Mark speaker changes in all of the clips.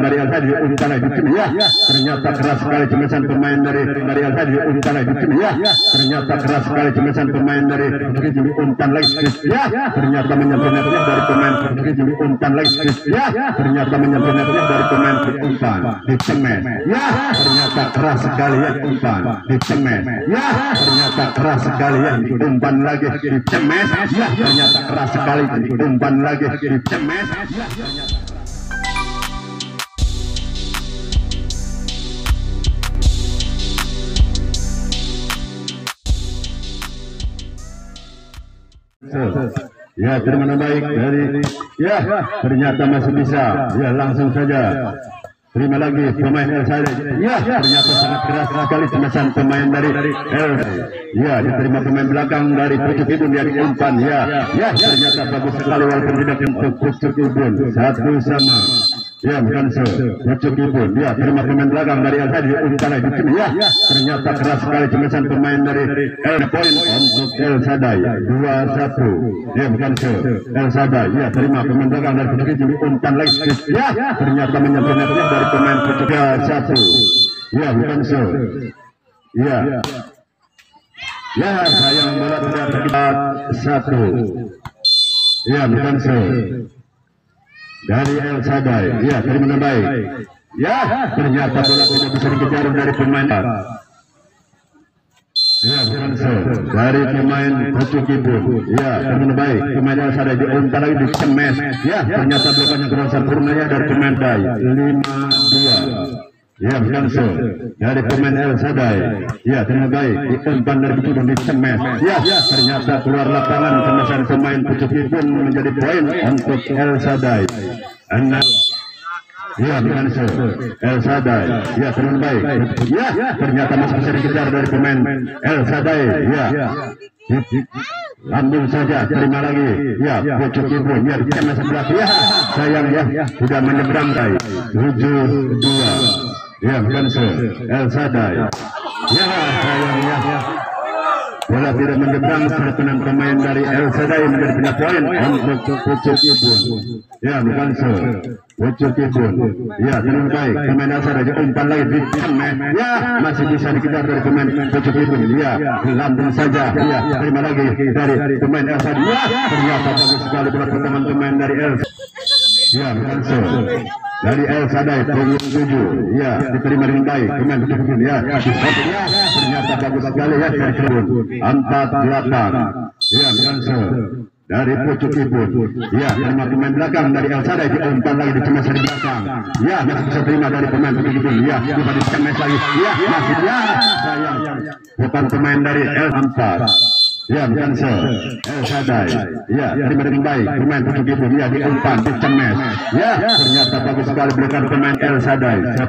Speaker 1: dari El Sadai umpan lagi ya. Ternyata keras sekali cemesan pemain dari El Sadai umpan lagi ya. Ternyata keras sekali cemesan pemain dari Juli umpan lagi ya. Ternyata menyentuh-nyentuhnya dari pemain Juli umpan lagi ya. Ternyata menyentuh-nyentuhnya dari pemain umpan dicemes ya. Ternyata keras sekali ya umpan dicemes ya. Ternyata keras sekali ya umpan lagi dicemes ya. Ternyata keras sekali umpan lagi dicemes ya. Ya, terima baik dari ya, ternyata masih bisa ya, langsung saja terima lagi pemain El Sadai ya. Ternyata sangat keras sekali cemesan pemain dari El ya, diterima pemain belakang dari Pucuk Ibun yang umpan ya. Ya, ternyata bagus sekali walaupun tidak untuk Pucuk Ibun satu sama ya, bukan Pucuk Ibun ya, terima pemain belakang dari El Sadai umpan lagi ya. Ternyata keras sekali cemesan pemain dari El Poin untuk El Sadai 2-1 ya, bukan El Sadai ya, terima pemain belakang dari Pucuk Ibun umpan lagi ya. Ternyata menyentuh-nyentuhnya dari pemain Pucuk 1 ya, bukan ya. Ya, sayang bola tidak terlibat 1 ya, bukan dari El Sadai ya, terima baik ya. Ternyata bola tidak bisa dikejar dari pemain ya, bukan dari pemain Pucuk Ibun ya, terima baik pemain El Sadai diumpan lagi dicemes ya. Ternyata belakangnya kurang sempurnanya dari pemain Dai 5-2 ya, bukan dari pemain El Sadai ya, terima baik diumpan dari Pucuk Ibun dicemes ya. Ternyata keluar lapangan cemesan pemain Pucuk Ibun menjadi poin untuk El Sadai 6 ya, bukan El Sadai ya, terima baik ya. Ternyata masih bisa dikejar dari pemain El Sadai ya. Lambung saja, terima lagi ya, Pucuk Ibun ya, dicemes sebelah ya. Sayang ya, sudah menyeberang 7-2 ya, bukan El Sadai ya. Sayang ya, bola tidak menyeberang serpenan pemain dari El Sadai menjadi punya poin untuk Pucuk Ibun ya, bukan Pucuk Ibun ya, terima baik pemain El Sadai umpan lagi dicemes ya. Masih bisa dikejar dari pemain Pucuk Ibun ya, lambung saja ya, terima lagi dari pemain El Sadai ya. Ternyata bagus sekali bola pertahanan pemain dari El ya, bukan dari El Sadai punggung 7 ya, diterima dengan baik pemain Pucuk Ibun ya. Ternyata bagus sekali ya dari Ibun 4-8 ya, bukan dari Pucuk Ibun ya. Terima pemain belakang dari El Sadai diumpan lagi dicemes dari belakang ya. Masih bisa terima dari pemain Pucuk Ibun ya, coba dicemes lagi ya, masih ya. Sayang bukan pemain dari El 4 ya, bukan El Sadai ya, terima dengan baik pemain Pucuk Ibun ya, diumpan dicemes ya. Ternyata bagus sekali belakang pemain El Sadai 10-4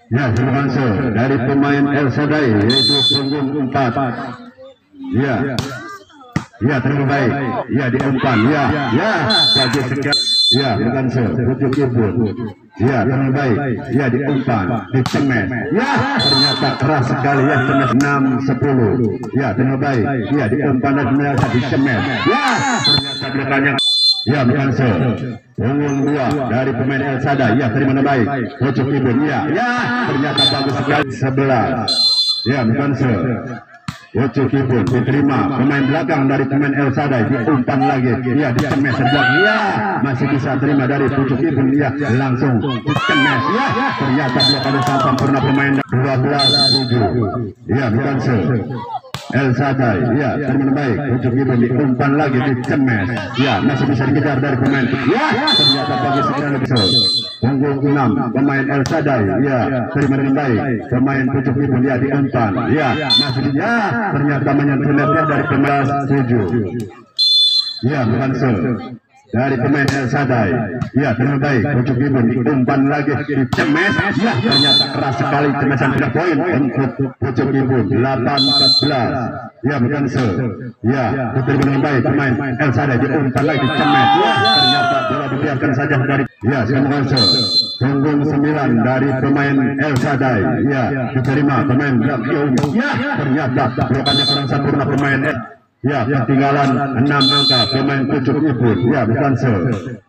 Speaker 1: ya. Terima kasih dari pemain El Sadai yaitu punggung 4 ya. Ya, terima baik ya, diumpan ya. Ya, bagus sekali ya, bukan Pucuk Ibun ya, terima baik ya, diumpan dicemes ya. Ternyata keras sekali ya, cemes 6-10 ya, terima baik ya, diumpan dan dicemes ya. Ternyata belakangnya ya, bukan punggung 2 dari pemain El Sadai ya, terima baik Pucuk Ibun ya. Ya, ternyata bagus sekali 11 ya, bukan Pucuk Ibun diterima pemain belakang dari pemain El Sadai diumpan lagi ya, dicemes sebelah ya. Masih bisa terima dari Pucuk Ibun ya, langsung dicemes ya. Ternyata belakangnya sangat sempurna pemain 12-7 ya, bukan El Sadai ya, terima baik Pucuk Ibun diumpan lagi dicemes ya. Masih bisa dikejar dari pemain ya. Ternyata bagus sekali punggung 6 pemain El Sadai ya, terima dengan baik pemain Pucuk Ibun ya, diumpan ya. Masih ya, ternyata menyentuh netnya dari pemain 7 ya, bukan dari pemain El Sadai. Ya, terima baik. Pojok ibu diumpan lagi di cemes. Ya, ternyata keras sekali cemesan 3 poin untuk pojok ibu. 8-14. Ya, bukan se. Ya, terima baik pemain El Sadai diumpan lagi di cemes. Ya, ternyata bola dibiarkan saja dari. Ya, sekarang se. Punggung 9 dari pemain El Sadai. Ya, diterima pemain Rakyum. Ya, ternyata blokannya kurang sempurna pemain Ya, ketinggalan 6 angka pemain pojok ibu. Ya, bukan se.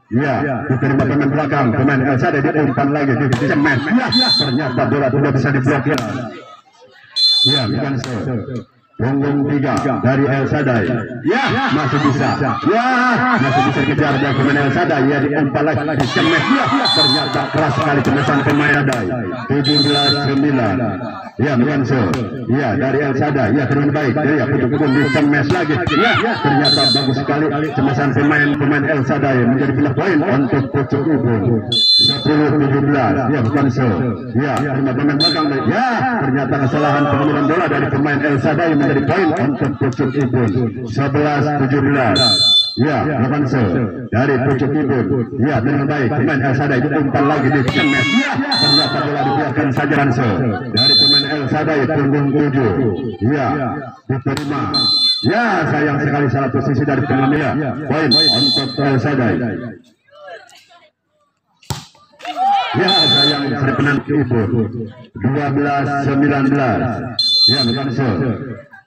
Speaker 1: Ya, diterima pemain belakang pemain El Sadai diumpan lagi di cemen. Ya, ternyata bola tidak bisa diblokir. Ya, bukan se. Punggung 3 dari El Sadai. Ya, masih bisa. Ya, masih bisa dikejar dari pemain El Sadai. Ya, diumpan lagi di cemen. Ya, ternyata keras sekali cemesan pemain Sadai. 17-9. Ya, bukan se. Ya, dari El Sadai. Ya, terima baik. Ya, pojok ibu di cemes lagi. Ya, ternyata bagus sekali cemesan pemain El Sadai menjadi pindah poin untuk pojok ibu. 10-17. Ya, bukan se. Ya, terima pemain belakang. Ya, ternyata kesalahan pengeluaran bola dari pemain El Sadai menjadi poin untuk pojok ibu. 11-17. Ya, bukan se. Dari pojok ibu. Ya, terima baik pemain El Sadai diumpan lagi di cemes. Ya, ternyata bola dibiarkan saja dan se. Dari pemain El Sadai punggung 7. Ya, diterima. Ya, sayang sekali salah posisi dari pengambil. Poin untuk El Sadai. Ya, sayang serpenan ibu. 12-19. Ya, bukan se.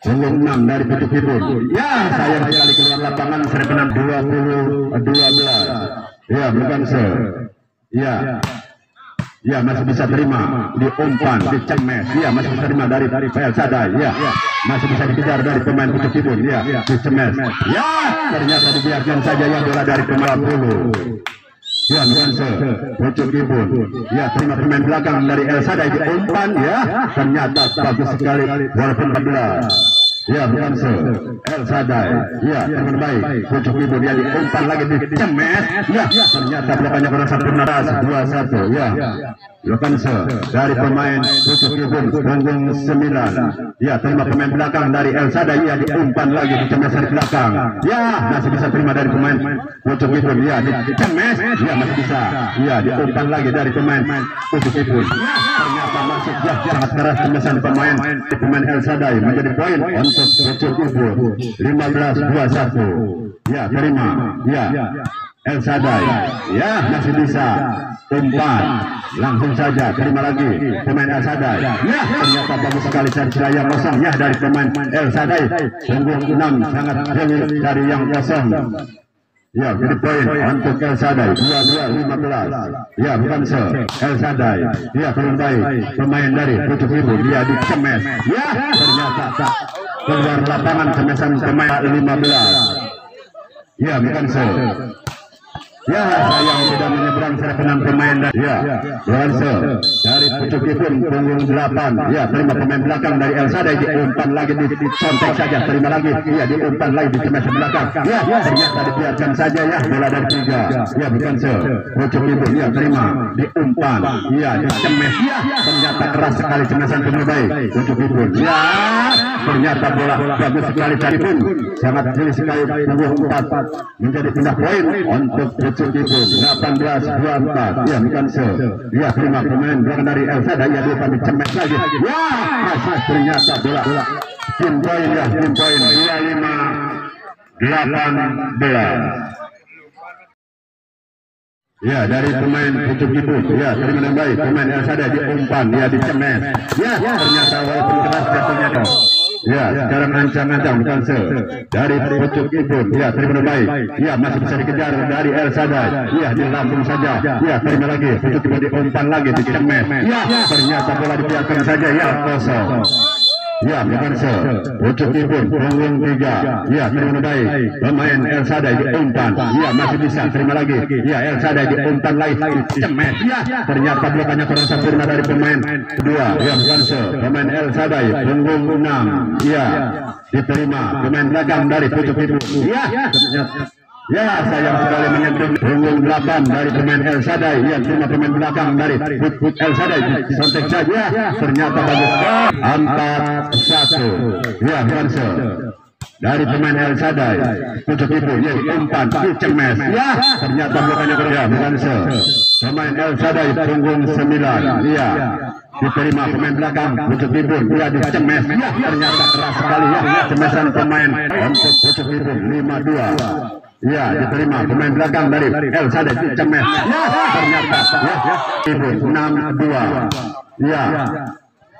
Speaker 1: Punggung 6 dari pojok ibu. Ya, sayang sekali keluar lapangan serpenan 20-12. Ya, bukan se. Ya. Ya, masih bisa terima diumpan di cemes. Ya, masih bisa terima dari El Sadai. Ya, masih bisa dikejar dari pemain pojok ibu. Ya, di cemes. Ya, ternyata dibiarkan saja ya bola dari pemain 10. Ya, bukan se. Pojok ibu. Ya, terima pemain belakang dari El Sadai diumpan. Ya, ternyata bagus sekali walaupun 14. Ya, bukan se. El Sadai. Ya, teman baik. Pojok ibu dia diumpan lagi di cemes. Ya, ternyata blokannya kurang sempurna. 2-1. Ya, bukan se. Dari pemain pojok ibu punggung 9. Ya, terima pemain belakang dari El Sadai. Ya, diumpan lagi di cemes dari belakang. Ya, masih bisa terima dari pemain pojok ibu. Ya, di cemes. Ya, masih bisa. Ya, diumpan lagi dari pemain pojok ibu. Ternyata masuk. Ya, sangat keras cemesan pemain El Sadai menjadi poin untuk pojok ibu. 15-21. Ya, terima. Ya, El Sadai. Ya, masih bisa umpan langsung saja terima lagi pemain El Sadai. Ya, ternyata bagus sekali cari yang kosong ya dari pemain El Sadai. Punggung 6 sangat jeli dari yang kosong. Ya, jadi poin untuk El Sadai. 22-15. Ya, bukan se. El Sadai. Ya, paling baik pemain dari pojok ibu. Dia di cemes. Ya, ternyata keluar lapangan cemesan pemain 15. Ya, bukan se. Ya, sayang tidak menyeberang serpenan pemain. Ya, bukan se. Dari pojok ibu punggung 8. Ya, terima pemain belakang dari El Sadai diumpan lagi di contek saja. Terima lagi. Ya, diumpan lagi di cemes belakang. Ya, ternyata dibiarkan saja ya bola dari 3. Ya, bukan se. Pojok ibu. Ya, terima diumpan. Ya, di cemes. Ya, ternyata keras sekali cemesan pemain baik pojok ibu. Ya, ternyata bola bagus sekali tadi pun sangat jeli sekali. Punggung 4 menjadi pindah poin untuk pojok ibu. 18-24. Ya, bukan se. Ya, terima pemain belakang dari El Sadai. Ya, diumpan di cemes lagi. Ya, masih ternyata bola tim poin ya, tim poin 25-18. Ya, dari pemain pojok ibu. Ya, terima dengan baik pemain El Sadai diumpan. Ya, di cemes. Ya, ternyata walaupun keras jatuhnya dong. Ya, sekarang ancang-ancang bukan se. Dari pojok ibu. Ya, terima baik. Ya, masih bisa dikejar dari El Sadai. Ya, dilambung saja. Ya, terima lagi. Pojok ibu diumpan lagi di cemes. Ya, ternyata bola dibiarkan saja. Ya, kosong. Ya, bukan se. Pojok ibu punggung 3. Ya, terima baik pemain El Sadai diumpan. Ya, masih bisa terima lagi. Ya, El Sadai diumpan lagi cemet. Ya, ternyata blokannya kurang sempurna dari pemain kedua. Ya, bukan se. Pemain El Sadai punggung 6. Ya, diterima pemain belakang dari pojok ibu. Ya, ternyata ya, sayang sekali menyentuh punggung 8 dari pemain El Sadai. Ya, terima pemain belakang dari El Sadai. Sontek saja. Ternyata bagus. 4-1. Ya, bukan se. dari pemain El Sadai. Pucuk ibu ya umpan dicemes. Ya ternyata bukannya kerja bukan pemain El Sadai punggung 9. Iya diterima pemain belakang pucuk ibu dia dicemes. Ya ternyata keras sekali ya cemesan pemain untuk pucuk ibu 5-2. Ya diterima pemain belakang dari El Sadai dicemes. Ya ternyata ya ibu 6-2. Ya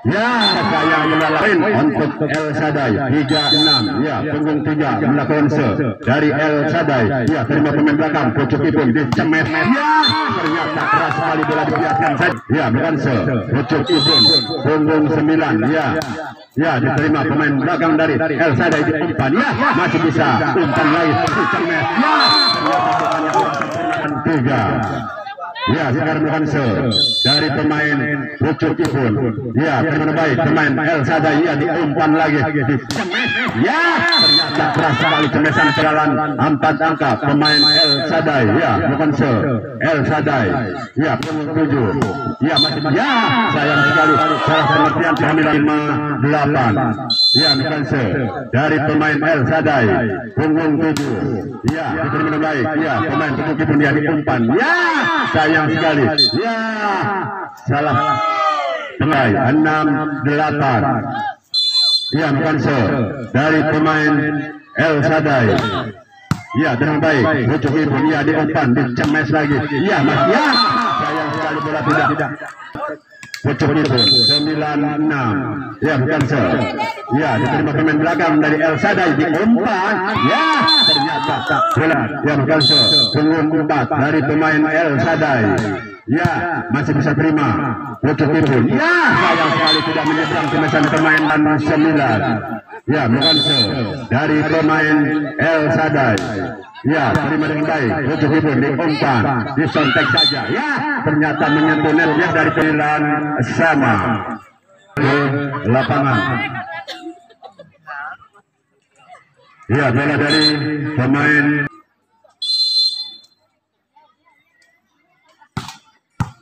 Speaker 1: sayang melalain untuk El Sadai 3-6. Ya punggung 3 melakukan dari El Sadai. Ya terima pemain belakang pucuk ibu dicemes. Ya ternyata keras sekali bola dibiarkan saja. Ya bukan pucuk ibu punggung 9. Ya diterima pemain belakang dari El Sadai di umpan. Ya masih bisa umpan lain dicemes. Ya ternyata 3. Ya sekarang bukan dari pemain pucuk ibun. Ya terima baik pemain El Sadai. Ya diumpan lagi dicemes. Ya ternyata keras sekali cemesan jalan 4 angka pemain El Sadai. Ya bukan El Sadai. Ya punggung 7. Ya masih sayang sekali salah pengertian kami 5-8. Ya bukan dari pemain El Sadai punggung 7. Ya diterima baik. Ya pemain pucuk ibun dia diumpan. Ya sayang sekali. Ya salah pengai 6-8. Ya bukan dari pemain El Sadai. Ya dengan baik pucuk ibu ya diumpan dicemes lagi. Ya sayang sekali bola tidak pucuk ibu 9-6. Ya bukan ya diterima pemain belakang dari El Sadai diumpan. Ya ternyata bola ya bukan punggung 4 dari pemain El Sadai. Ya masih bisa terima pucuk ibu. Ya sayang sekali tidak menyeberang cemesan pemain 9. Ya bukan dari pemain El Sadai. Ya terima dengan baik pucuk ibu diumpan disontek saja. Ya ternyata menyentuh net ya dari pilihan sama ke lapangan. Ya bola dari pemain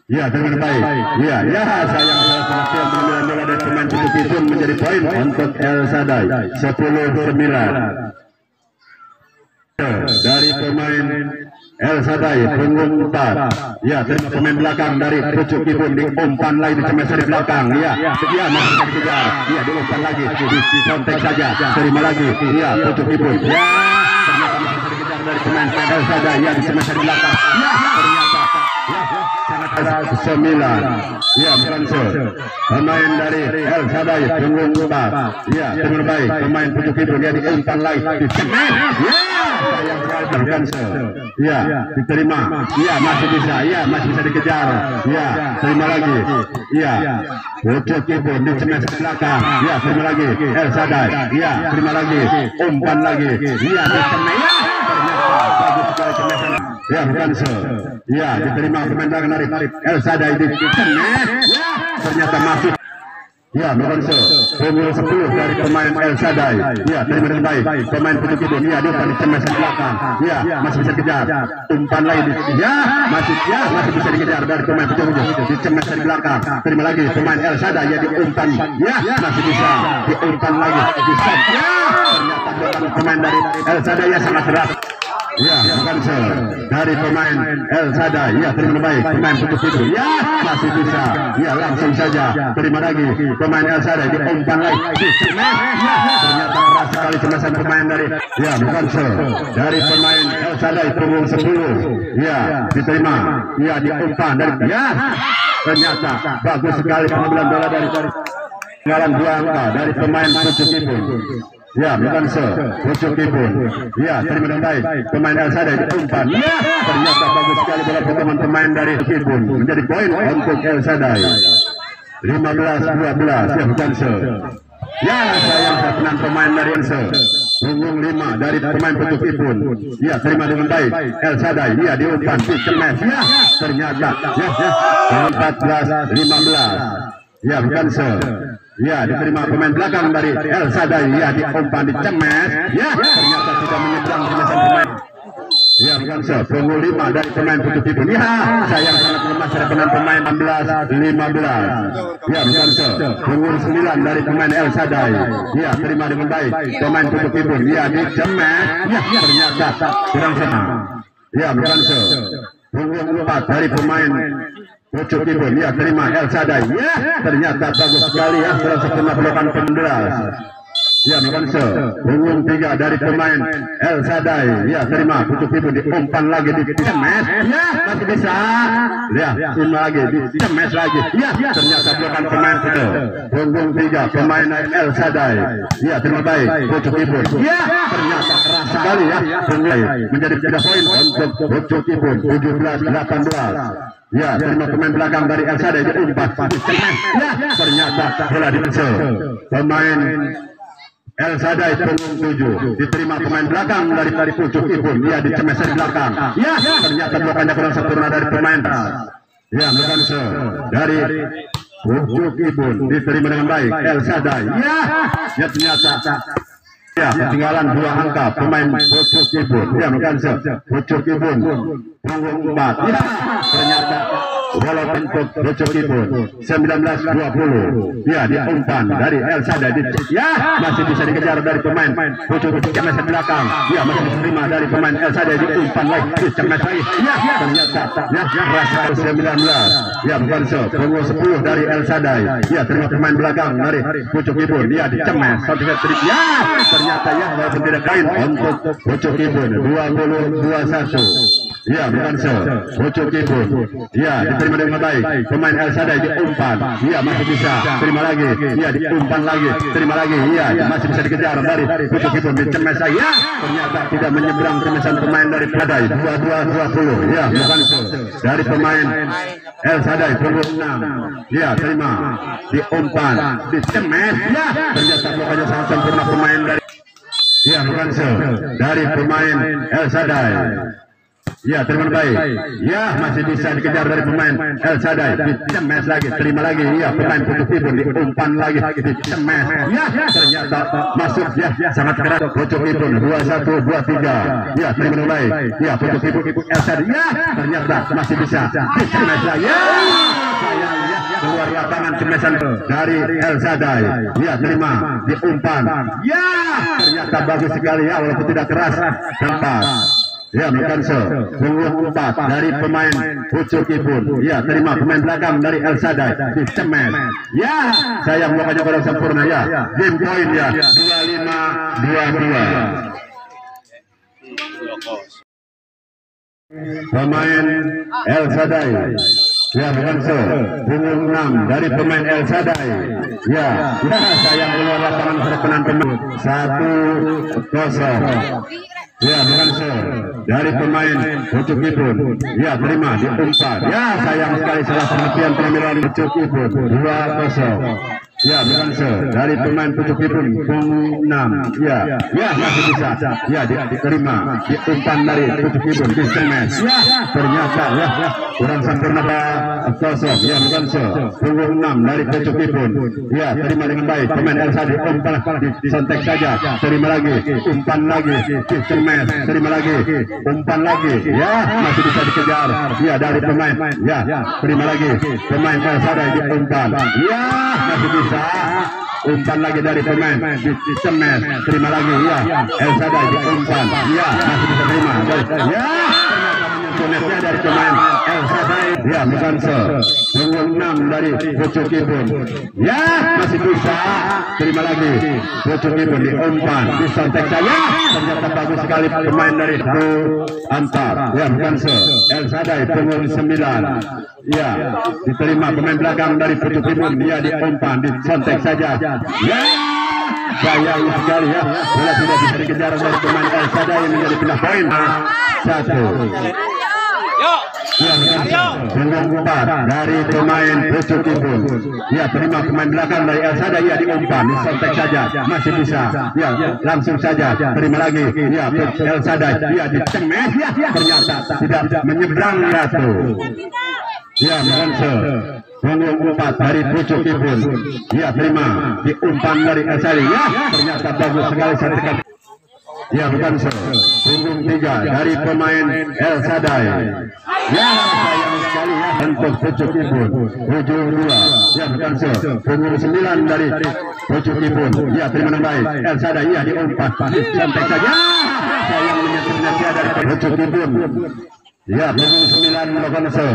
Speaker 1: ya dengan baik. Ya sayang salah pengertian pengambilan bola dari pemain pucuk ibu menjadi poin untuk El Sadai 10-9. Dari pemain El Sadai punggung 4. Ya terima pemain belakang dari pucuk ibu diumpan lagi dicemes dari belakang. Ya masih bisa dikejar. Ya diumpan lagi dikontek saja terima lagi. Ya pucuk ibu. Ya ternyata masih bisa dikejar dari pemain El Sadai. Ya dicemes dari belakang. Ya ternyata sangat 9. Ya bukan pemain dari El Sadai punggung 4. Ya dengan baik pemain pucuk ibu dia diumpan lagi dicemes. Sayang sekali bukan ya diterima. Ya masih bisa dikejar. Ya terima lagi. Ya pucuk ibu dicemes ke belakang. Ya terima lagi El Sadai. Ya terima lagi umpan lagi. Ya dicemes. Ternyata bagus sekali cemesan. Ya bukan ya diterima pemain belakang dari El Sadai dicemes. Ya ternyata masuk. Ya bukan punggung 10 dari pemain El Sadai. Ya terima dengan baik pemain pucuk ibu. Ya dia dicemes ke belakang. Ya masih bisa kejar umpan lagi. Ya masih bisa dikejar dari pemain pucuk ibu dicemes dari belakang. Terima lagi pemain El Sadai. Ya diumpan. Ya masih bisa diumpan lagi disot. Ya ternyata pemain dari El Sadai ya sangat keras. Ya bukan dari pemain El Sadai. Ya terima baik pemain pucuk ibu. Ya masih bisa. Ya langsung saja terima lagi pemain El Sadai diumpan lagi dicemes. Ya ternyata keras sekali cemesan pemain dari ya bukan dari pemain El Sadai punggung 10. Ya diterima. Ya diumpan dari ya ternyata bagus sekali pengambilan bola dari tinggalan 2 angka dari pemain pucuk ibu. Ya bukan pucuk ibu. Ya terima dengan baik pemain El Sadai diumpan. Ya ternyata bagus sekali bola potongan pemain dari ibu menjadi poin untuk El Sadai 15-12. Ya bukan ya sayang terkenaan pemain dari punggung 5 dari pemain pucuk ibu. Ya terima dengan baik El Sadai. Ya diumpan dicemes. Ya ternyata 14-15. Ya bukan ya diterima pemain belakang dari El Sadai. Ya diumpan dicemes. Ya ternyata tidak menyeberang cemesan pemain. Ya, bukan punggung 5 dari pemain Pucuk Kibun. Ya, sayang sangat lemah dari pemain 16-15. Ya, bukan punggung 9 dari pemain El Sadai. Ya, terima dengan baik pemain Pucuk Kibun. Ya, dicemet. Ya, ternyata kurang sama. Ya, bukan punggung 4 dari pemain Pucuk Kibun. Ya, terima El Sadai. Ya, ternyata bagus sekali ya, kurang sempurna pelukan penderas. Ya, bukan punggung 3 dari pemain El Sadai. Ya, terima Pucuk Kibun diumpan lagi, dicemes. Ya, masih bisa. Ya, terima lagi, dicemes lagi. Ya, ternyata bukan pemain itu. Punggung 3 pemain El Sadai. Ya, terima baik Pucuk Kibun. Ya, ternyata keras sekali ya. Menjadi 3 poin untuk Pucuk Kibun. 17-18. Ya, terima pemain belakang dari El Sadai diumpan, dicemes. Ya, ternyata bola dipencil. Pemain El Sadai punggung 7 diterima pemain belakang dari Pucuk Kibun. Ya, dicemes dari belakang. Ya, ternyata blokannya kurang sempurna dari pemain. Ya, bukan dari Pucuk Kibun diterima dengan baik El Sadai. Ya, ternyata ya, ketinggalan 2 angka pemain Pucuk Kibun. Ya, bukan Pucuk Kibun punggung 4. Ya, ternyata bola untuk Pucuk Kibun 19-20. Ya, diumpan dari El Sadai. Ya, masih bisa dikejar dari pemain Pucuk Kibun, cemes di belakang. Ya, masih diterima dari pemain El Sadai, diumpan lagi, cemes lagi. Ya, ternyata ya, rasa 19. Ya, bukan punggung 10 dari El Sadai. Ya, terima pemain belakang dari Pucuk Kibun. Ya, dicemes. Ya, ternyata ya, walaupun tidak kain untuk Pucuk Kibun 20-21. Ya, bukan Pucuk Kibun. Ya, diterima dengan baik pemain El Sadai, diumpan. Ya, masih bisa terima lagi. Ya, diumpan lagi, terima lagi. Ya, masih bisa dikejar dari Pucuk Kibun, dicemes lagi. Ya, ternyata tidak menyeberang cemesan pemain dari Sadai. 22-20. Ya, bukan dari pemain El Sadai punggung 6. Ya, terima, diumpan, dicemes. Ya, ternyata blokanya sangat sempurna pemain dari. Ya, bukan dari pemain El Sadai. Ya, terima baik. Ya, masih bisa dikejar dari pemain El Sadai, dicemes lagi, terima lagi. Ya, pemain Pucuk Kibun diumpan lagi, dicemes. Ya, ternyata masuk. Ya, sangat keras Pucuk Kibun 21-23. Ya, terima baik. Ya, Pucuk Kibun El Sadai. Ya, ternyata masih bisa dicemes lagi. Ya, sayang ya, keluar lapangan cemesan dari El Sadai. Ya, terima, diumpan. Ya, ternyata bagus sekali ya, walaupun tidak keras. Tempat. Ya, bukan punggung 4 dari pemain Pucuk Kibun. Ya, terima pemain belakang dari El Sadai, dicemes. Ya, sayang blokanya kurang sempurna. Ya, game point ya, 25-22. Pemain El Sadai. Ya, bukan punggung 6 dari pemain El Sadai. Ya, sayang keluar lapangan serpenan pemain 1-0. Ya, bukan dari pemain Pucuk Kibun. Ya, terima, diumpan. Ya, sayang sekali salah pengertian penampilan Pucuk Kibun 2-0. Ya, bukan dari pemain Pucuk Kibun punggung 6. Ya, masih bisa. Ya, diterima, diumpan dari Pucuk Kibun, dicemes. Ya, ternyata ya, kurang sempurna kosong. Ya, bukan punggung 6 dari Pucuk Kibun. Ya, terima dengan baik pemain El Sadai, umpan, disontek saja, terima lagi, umpan lagi, dicemes, terima lagi, umpan lagi. Ya, masih bisa dikejar. Ya, dari pemain. Ya, terima lagi pemain El Sadai, diumpan. Ya, masih bisa. Umpan lagi dari pemain, dicemes, terima lagi. Ya, El Sadai diumpan. Ya, masih bisa terima. Ya, ternyata dari pemain El Sadai. Ya, bukan punggung 6 dari Pucuk Kibun. Ya, masih bisa terima lagi. Pucuk Kibun diumpan, disontek saja. Ternyata bagus sekali pemain dari Antar. Ya, bukan El Sadai punggung 9. Ya, diterima pemain belakang dari Pucuk Kibun. Dia diumpan, disontek saja. Ya, sayang sekali ya, bola tidak bisa dikejar oleh pemain El Sadai yang menjadi pindah poin 1. Ya, punggung 4 dari pemain Pucuk Kibun. Ya, terima pemain belakang dari El Sadai. Ya, diumpan, disontek saja, masih bisa. Ya, langsung saja, terima lagi. Ya, El Sadai. Ya, dicemes. Ya, ternyata tidak menyeberang satu. Ya, bukan punggung 4 dari Pucuk Kibun. Ya, terima, diumpan dari El Sadai. Ya, ternyata bagus sekali santikan. Ya, bukan so. Punggung 3 dari pemain El Sadai. Ya, sayang sekali ya untuk pucuk ibun. Ujung 2. Ya, bukan so. Punggung 9 dari pucuk ibun. Ya, terima baik. El Sadai ya diumpat. Sampai saja. Sayang menyentuhnya tiada dari pucuk ibun. Ya, punggung 9 Lokonso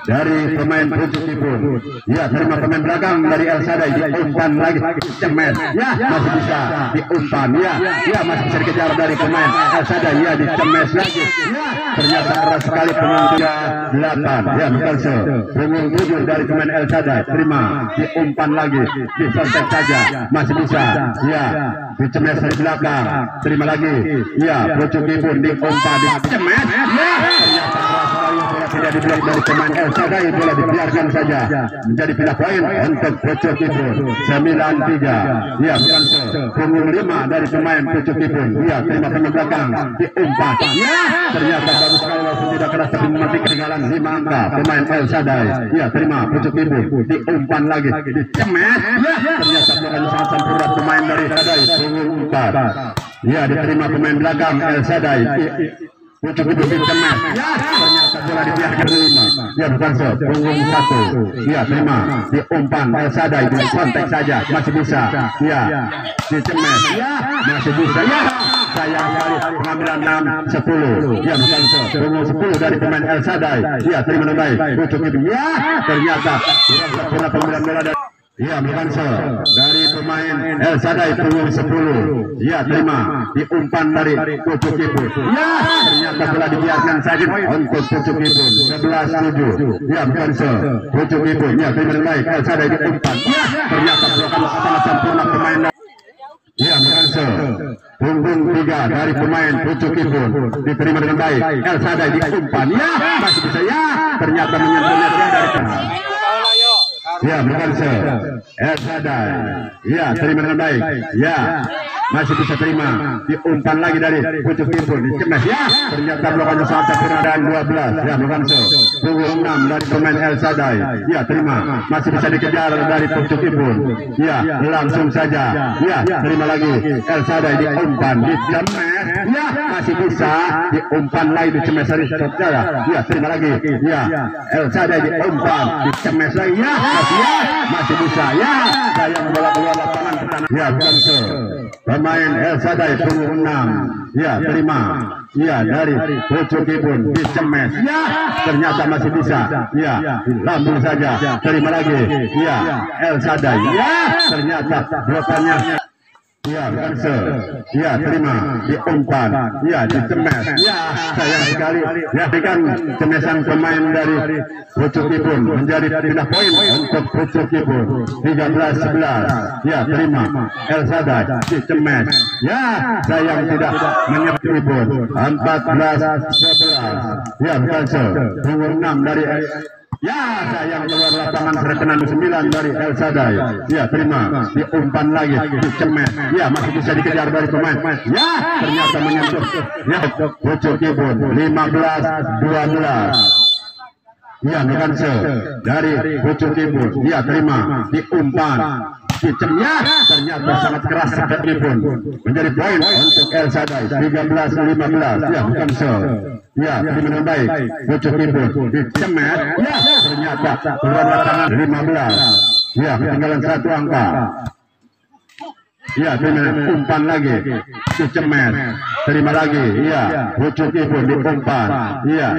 Speaker 1: dari pemain pucuk ibun. Ya, terima pemain belakang dari El Sadai diumpan lagi cemet. Ya, masih bisa diumpan. Ya, masih bisa dikejar dari pemain El Sadai. Ya, dicemes lagi. Ya, ternyata keras sekali punggung 8. Ya, Lokonso. Punggung 7 dari pemain El Sadai. Terima diumpan lagi. Disontek saja. Masih bisa. Ya, dicemes dari belakang. Terima lagi. Ya, pucuk ibun diumpan dicemes. Ya, ternyata bola tidak diblok dari pemain El Sadai, bola dibiarkan saja menjadi pindah poin untuk pucuk ibun 9-3. Ya, bukan so. Punggung 5 dari pemain pucuk ibun. Ya, terima pemain belakang diumpat. Ya, ternyata bagus sekali walaupun tidak keras tapi memetik ketinggalan 5 angka pemain El Sadai. Ya, terima pucuk ibun diumpan lagi dicemet. Ya, ternyata blokanya sangat sempurna pemain dari Sadai. Punggung 4. Ya, diterima pemain belakang El Sadai. Pucuk ibun dicemet. Ya, ternyata bola dibiarkan 5. Ya, bukan so. Punggung 1. Ya, terima diumpan El Sadai disontek saja. Masih bisa. Ya, dicemet. Ya, masih bisa. Ya, sayang sekali pengambilan 6-10. Ya, bukan so. Punggung 10 dari pemain El Sadai. Ya, terima baik. Pucuk ibun. Ya, ternyata kurang sempurna pengambilan bola dari. Ya, bukan so. Dari pemain El Sadai punggung 10. Ya, terima diumpan dari pucuk ibun. Ya, ternyata bola dibiarkan saja untuk pucuk ibun 11-7. Ya, bukan so. Pucuk ibun. Ya, terima baik. El Sadai diumpan. Ya, ternyata blokan sangat sempurna pemain. Ya, bukan so. Punggung 3 dari pemain pucuk ibun diterima dengan baik. El Sadai diumpan. Ya, masih bisa. Ya, ternyata menyentuhnya dari tengah. Ya, bukan so. El Sadai. Ya, terima dengan baik. Ya, masih bisa terima. Diumpan lagi dari pucuk ibun. Dicemes. Ya, ternyata blokannya sangat sempurna dan 12. Ya, bukan so. Punggung 6 dari pemain El Sadai. Ya, terima. Masih bisa dikejar dari pucuk ibun. Ya, langsung saja. Ya, terima lagi. El Sadai diumpan. Dicemes. Ya, masih bisa. Diumpan lagi. Dicemes dari saudara. Ya, terima lagi. Ya, El Sadai diumpan. Dicemes lagi. Ya, masih bisa. Ya, sayang bola keluar lapangan ke tanah. Ya, bukan so. Pemain El Sadai punggung 6. Ya, terima. Ya, dari pucuk ibun dicemes. Ya, ternyata masih bisa. Ya, lambung saja. Terima lagi. Ya, El Sadai. Ya, ternyata blokannya. Ya, bukan so. Ya, terima diumpan. Ya, dicemes. Ya, sayang sekali. Ya, berikan cemesan pemain dari pucuk ibun menjadi pindah poin untuk pucuk ibun 13-11. Ya, terima. El Sadai dicemes. Ya, sayang tidak menyepi ibun 14-11. Ya, bukan so. Punggung 6 dari. Ya, sayang keluar lapangan terkena 9 dari El Sadai. Ya, terima diumpan lagi dicemet. Ya, masih bisa dikejar dari pemain. Ya, ternyata menyentuh. Ya, pucuk ibun 15-12. Ya, bukan so. Dari pucuk ibun. Ya, terima diumpan. Ya, ternyata sangat keras sekali pun menjadi poin untuk El Sadai 13-15. Ya, bukan so. Ya, terima baik. Pucuk ibun dicemet. Ya, ternyata keluar lapangan 15. Ya, ketinggalan 1 angka. Ya, terima umpan lagi dicemet. Terima lagi. Ya, pucuk ibun diumpan. Ya,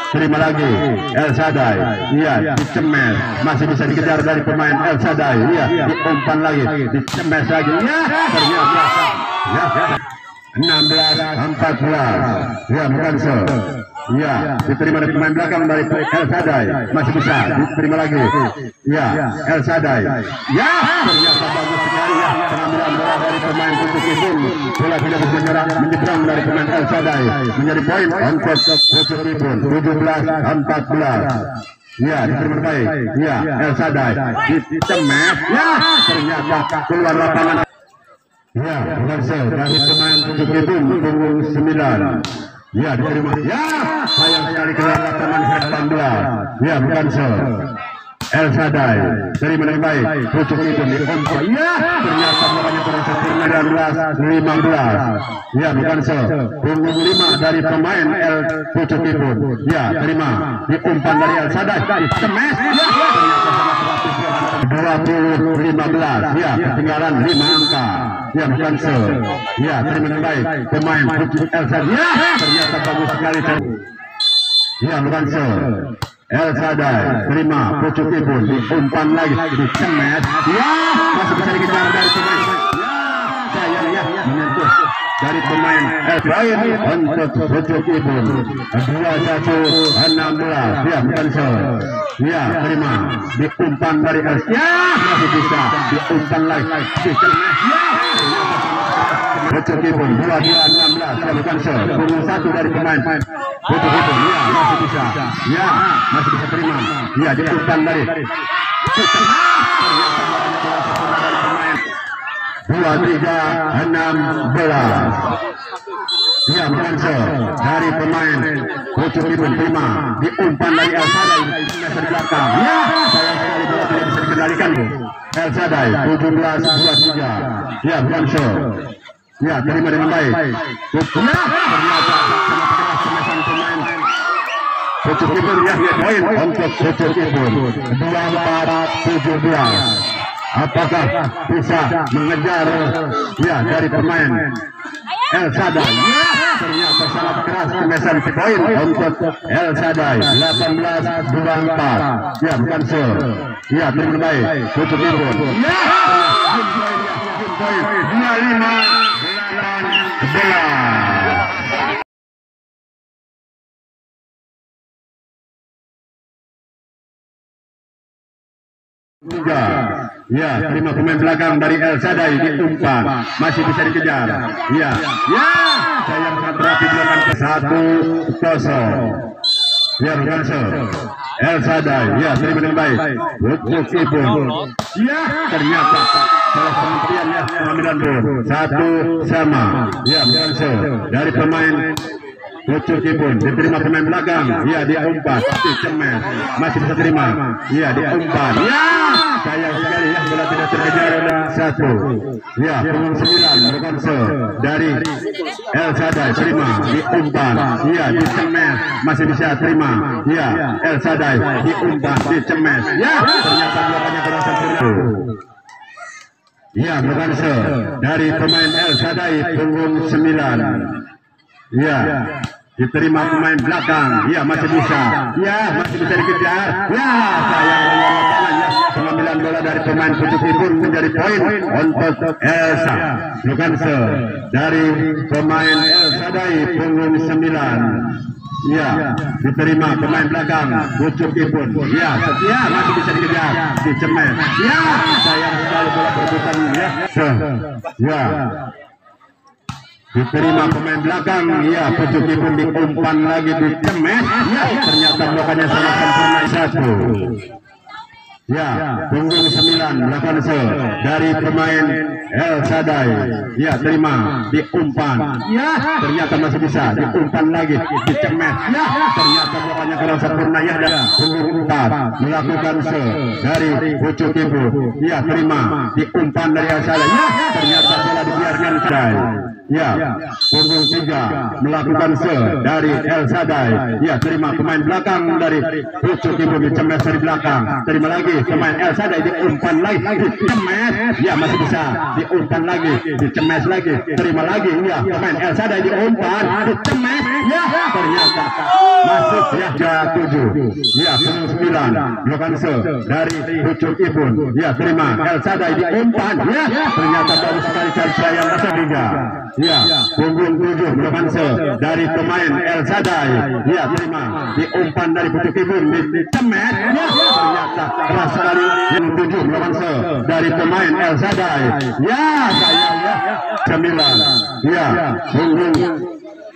Speaker 1: terima lagi El Sadai. Ya, dicemes. Masih bisa dikejar dari pemain El Sadai. Ya, diumpan lagi dicemes lagi. Ya, ternyata. Ya, 16-14. Ya, bukan so. Ya, diterima dari pemain belakang dari El Sadai. Masih bisa diterima lagi. Ya, El Sadai. Ya, ternyata bagus sekali ya pengambilan bola dari pemain pucuk ibun. Bola tidak bisa menyerang menyeberang dari pemain El Sadai menjadi poin untuk pucuk ibun 17-14. Ya, diterima baik. Ya, El Sadai dicemes. Ya, ternyata keluar lapangan. Ya, bukan so. Dari pemain pucuk ibun punggung 9. Ya, diterima. Ya, sayang sekali keluar lapangan 18. Ya, bukan so. El Sadai terima dengan baik. Pucuk ibun diumpan. Ya, ternyata bolanya kurang sempurna dan 19-15. Ya, bukan se. Punggung 5 dari pemain El Pucuk Kibun. Ya, terima. Diumpan dari El Sadai. Cemes. Ya, 20-15. Ya, ketinggalan 5 angka. Ya, bukan se. Ya, terima dengan baik. Pemain Pucuk El Sadai. Ya, ternyata bagus sekali. Ya, bukan se. El Sadai terima Pucuk Kibun, diumpan lagi, dicemet. Ya, masih bisa dikejar dari pemain. Ya, sayang ya, menyentuh dari pemain El Sadai untuk Pucuk Kibun. 21-16. Ya, bukan se. Ya, terima diumpan dari El Sadai. Ya, masih bisa diumpan lagi, dicemet. Ya, Pucuk Kibun 22-16. Ya, bukan se. Punggung 1 dari pemain Pucuk Kibun. Ya, masih bisa. Ya, masih bisa terima. Ya, diumpan dari 23-16. Ya, bukan se. Dari pemain Pucuk Kibun terima diumpan dari El Sadai dari belakang. Ya, sayang sekali bola tidak bisa dikendalikan. El Sadai 17-23. Ya, bukan se. Ya, terima dengan baik. Ya, ternyata sangat keras pemesan pemain Pucuk Kibun. Ya, poin untuk Pucuk Kibun 24-17. Apakah bisa mengejar ya dari pemain El Sadai? Ya, ternyata sangat keras pemesan poin untuk El Sadai 18-24. Ya, bukan se. Ya, terima baik Pucuk Kibun. Ya, poin 25-18. Ya, terima pemain belakang dari El Sadai diumpan, masih bisa dikejar. Ya, ya, sayang sangat rapi dilakukan ke 1-0. Ya, bukan se. El Sadai, ya, terima dengan baik. Pucuk Kibun. Ya, ternyata salah kementerian ya pengambilan bola 1-1. Ya, bukan se. Dari pemain Pucuk Kibun diterima pemain belakang. Ya, diumpan, dicemet, masih bisa terima. Ya, diumpan. Ya, sayang sekali ya bola tidak terkejar. 1. Ya, punggung 9 bukan se. Dari El Sadai terima diumpan. Ya, dicemet, masih bisa terima. Ya, El Sadai diumpan, dicemet. Ya, ternyata belakangnya kurang sempurna. Ya, bukan se. Dari pemain El Sadai punggung 9. Ya, diterima pemain belakang. Ya, masih bisa. Ya, masih bisa dikejar. Ya, sayang tangannya. Pengambilan bola dari pemain Pucuk Kibun menjadi poin untuk Elsa. Bukan se. Dari pemain El Sadai punggung 9. Ya, diterima pemain belakang Pucuk Kibun. Ya, ya, masih bisa dikejar, dicemet. Ya, sayang sekali bola berebutan ya. Ya, diterima pemain belakang. Ya, Pucuk Kibun diumpan lagi, dicemet. Ya, ternyata blokannya sangat sempurna. 1. Ya, punggung 9 melakukan se. Dari pemain El Sadai. Ya, terima diumpan. Ya, ternyata masih bisa diumpan lagi, dicemet. Ya, ternyata blokannya kurang sempurna ya. Punggung 4 melakukan se. Dari Pucuk Kibun. Ya, terima diumpan dari El Sadai. Ya, ternyata bola dibiarkan Sadai. Ya, punggung 3 melakukan se. Dari El Sadai. Ya, terima pemain belakang dari Pucuk Kibun, dicemet dari belakang. Terima lagi pemain El Sadai, diumpan lagi, dicemet. Ya, masih bisa diumpan lagi, dicemet lagi. Terima lagi. Ya, pemain El Sadai diumpan, dicemet. Ya, ternyata masuk ya. 7. Ya, punggung 9 melakukan se. Dari Pucuk Kibun. Ya, terima El Sadai diumpan. Ya, ternyata bagus sekali dari sayang masa 3. Ya, punggung 7 melakukan se. Dari pemain El Sadai. Ya, terima diumpan dari Pucuk Kibun, dicemet. Ya, ternyata keras sekali. Yang 7 melakukan se. Dari pemain El Sadai. Ya, sayang ya. 9. Ya, punggung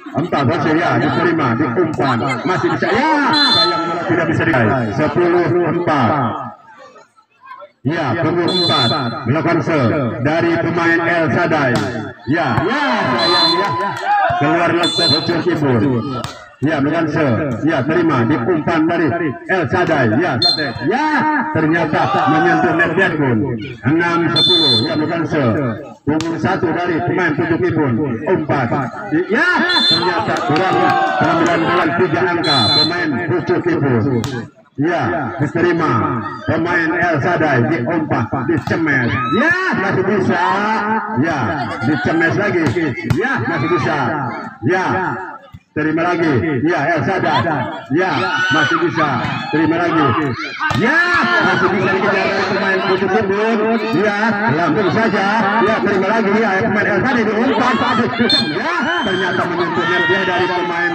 Speaker 1: 4 berhasil ya, diterima, diumpan, masih bisa. Ya, sayang bola tidak bisa diraih. 10-4. Ya, punggung 4 melakukan se. Dari pemain El Sadai. Ya, ya, sayang ya, keluar lekuk Pucuk Kibun. Ya, Loganse. Ya, terima di umpan dari El Sadai. Ya, ya, ternyata menyentuh net pun. 6-10. Ya, Loganse. Punggung 1 dari pemain Pucuk Ibun. Umpan. Ya, ternyata kurang pengambilan bola 3 angka pemain Pucuk Ibun. Ya, diterima pemain El Sadai di umpan, dicemes. Ya, masih bisa. Ya, dicemes lagi. Ya, masih bisa. Ya, terima lagi. Ya, El Sadai. Ya, masih bisa. Terima lagi. Ya, masih bisa dikejar oleh pemain Pucuk Ibun. Ya, langsung saja. Ya, terima lagi. Ya, pemain El Sadai di umpan. Ya, ternyata menyentuh net dia dari pemain.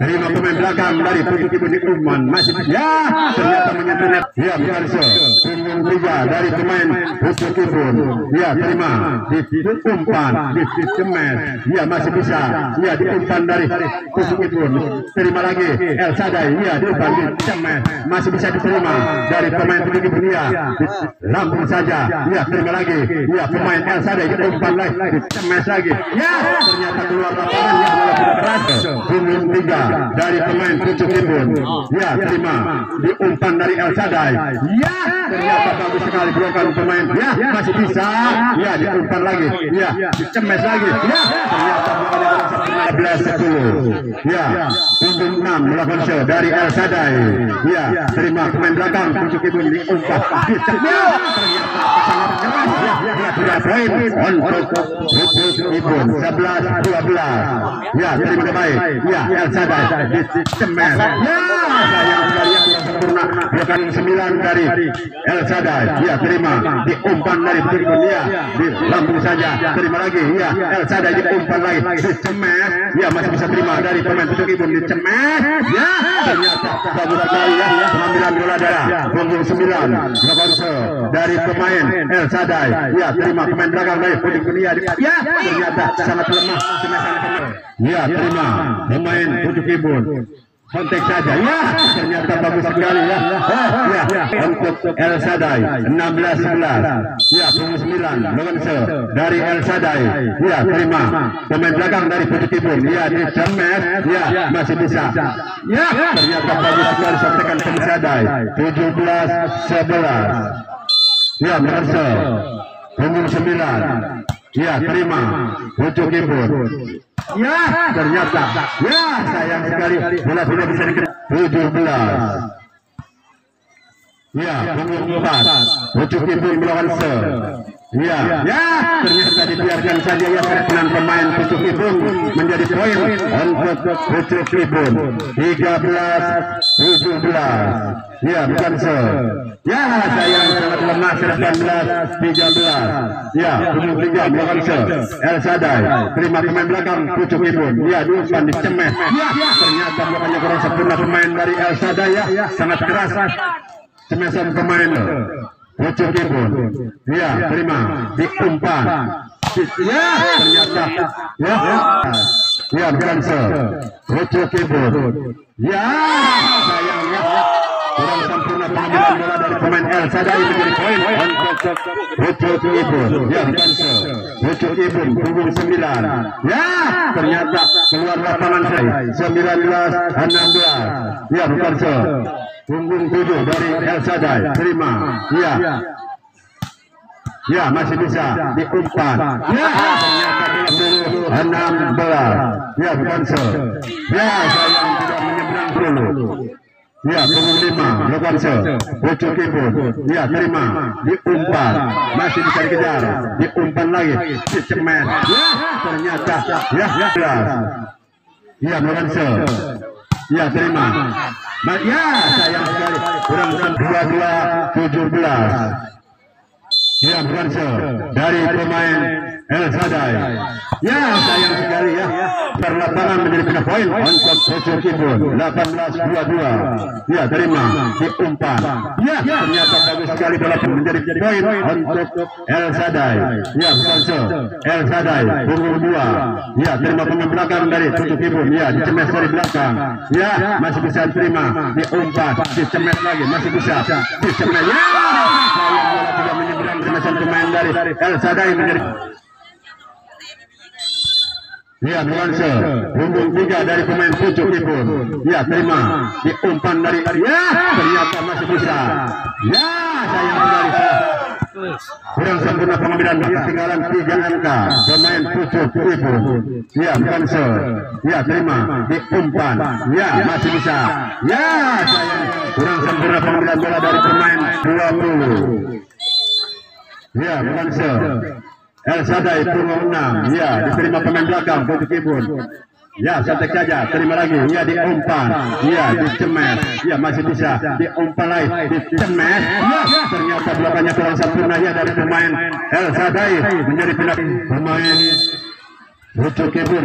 Speaker 1: Terima pemain belakang dari Pucuk Ibun di umpan. Masih ya, ternyata menyentuh net. Ya, Loganse. Punggung 3 dari pemain Pucuk Ibun. Ya, terima di umpan, di cemes. Ya, masih bisa. Ya, di umpan dari Pucuk Ibun. Terima lagi El Sadai. Ya, di umpan, di cemes. Masih bisa diterima dari pemain Pucuk Ibun. Ya, langsung saja. Ya, terima lagi. Ya, pemain El Sadai di umpan lagi, di cemes lagi. Ya, ternyata keluar lapangan. Ya, walaupun keras. Punggung 3 dari pemain Pucuk Ibun. Ya, terima di umpan dari El Sadai. Ya, ternyata bagus sekali blokan pemain. Ya, masih bisa. Ya, di umpan lagi. Ya, dicemes lagi. Ya, ternyata bukannya 11-10. Ya, punggung 6 Loganse dari El Sadai. Ya, terima pemain belakang Pucuk Ibun di umpan. Dicemes. Sangat keras. Ya, sudah poin untuk Pucuk Ibun. 11-12. Ya, terima baik. Ya, El Sadai dicemes. Ya, sayang sekali ya, kurang sempurna. Blokan 9 dari El Sadai. Ya, terima di umpan dari Pucuk Ibun. Ya, di lambung saja. Terima lagi. Ya, El Sadai di umpan lagi. Dicemes. Ya, masih bisa terima dari pemain Pucuk Ibun. Dicemes. Ya, ternyata bagus sekali ya, pengambilan bola darah. Punggung 9 Loganse dari pemain El Sadai. Ya, terima pemain belakang dari Pucuk Ibun. Ya, ternyata sangat lemah cemesan pemain. Ya, terima pemain Pucuk Ibun. Kontak saja. Ya, ternyata bagus sekali ya. Ya, untuk El Sadai 16-11. Ya, punggung 9 Loganse dari El Sadai. Ya, terima pemain belakang dari Pucuk Ibun. Ya, dicemes. Ya, masih bisa. Ya, ternyata bagus sekali sampaikan El Sadai. 17-11. Ya, Loganse punggung 9. Ya, terima Pucuk Ibun. Ya, ternyata ya, sayang sekali bola tidak bisa dikejar. 17. Ya, punggung 4 Pucuk Ibun Loganse. Ya, ya, ternyata dibiarkan saja ya, dengan pemain Pucuk Ibun menjadi poin untuk Pucuk Ibun. 13-17. Ya, Loganse. Ya, sayang sangat lemah. 19-13. Ya, punggung 3 Loganse. El Sadai terima pemain belakang Pucuk Ibun. Ya, diumpan dicemes. Ya, ternyata bukannya kurang sempurna pemain dari El Sadai ya, sangat keras cemesan pemain Pucuk Ibun. Ya, terima diumpan. Ya, ternyata ya, ya, Loganse Pucuk Ibun. Ya, sayangnya kurang sempurna pengambilan bola dari pemain El Sadai menjadi poin untuk Pucuk Ibun. Ya, Loganse Pucuk Ibun punggung 9. Ya, ternyata keluar lapangan saya 19-16. Ya, Loganse punggung 7 dari El Sadai terima. Ya, ya, masih bisa diumpan. Ya, ternyata 16. Ya, Loganse. Ya, sayang tidak menyeberang dulu. Ya, punggung 5 Loganse Pucuk Ibun. Ya, terima diumpan. Masih bisa dikejar. Diumpan lagi. Dicemes. Ya, ternyata ya, 11. Ya, Loganse. Ya, terima. Ya, sayang sekali kurang 22-17. Ya, Loganse dari pemain El Sadai. Ya, sayang sekali ya, perlapangan menjadi pindah poin untuk Pucuk Ibun. 18-22. Ya, terima diumpan. Ya, ternyata bagus sekali bola menjadi poin untuk El Sadai. Ya, Loganse El Sadai punggung 2. Ya, terima pemain belakang dari Pucuk Ibun. Ya, dicemes dari belakang. Ya, masih bisa diterima. Diumpan, dicemes lagi, masih bisa dicemes. Ya, sayang bola tidak menyeberang cemesan pemain dari El Sadai menjadi. Ya, nuansa punggung 3 dari pemain pucuk Ipun. Ya, terima di umpan dari ya, ternyata masih bisa. Ya, sayang sekali. Kurang sempurna pengambilan, ketinggalan 3 angka pemain pucuk Ipun. Ya, nuansa. Ya, terima di umpan. Ya, masih bisa. Ya, sayang kurang sempurna pengambilan bola dari pemain 20. Ya, nuansa. El Sadai punggung 6, ya diterima pemain belakang pucuk Ipun. Ya, santai saja, terima lagi, ya diumpan, ya dicemes, ya masih bisa diumpan lagi, dicemes, ya ternyata belakangnya kurang sempurna ya dari pemain El Sadai menjadi pemain pucuk Ipun.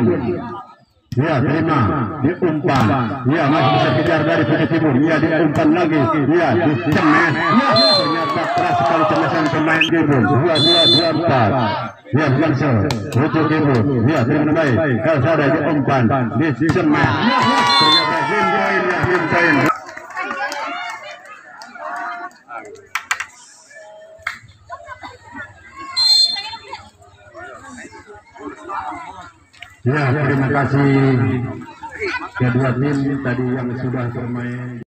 Speaker 1: Ya, terima diumpan, ya masih bisa kejar dari pucuk Ipun, ya diumpan lagi, ya dicemes, ya ternyata keras sekali cemesan pemain Ipun. 2-2-2-4. Ya, langsung pucuk Ipun. Ya, terima baik. El Sadai diumpan, dicemes. Ternyata Himpoin, ya Himpoin. Ya, terima kasih kedua tim tadi yang sudah bermain.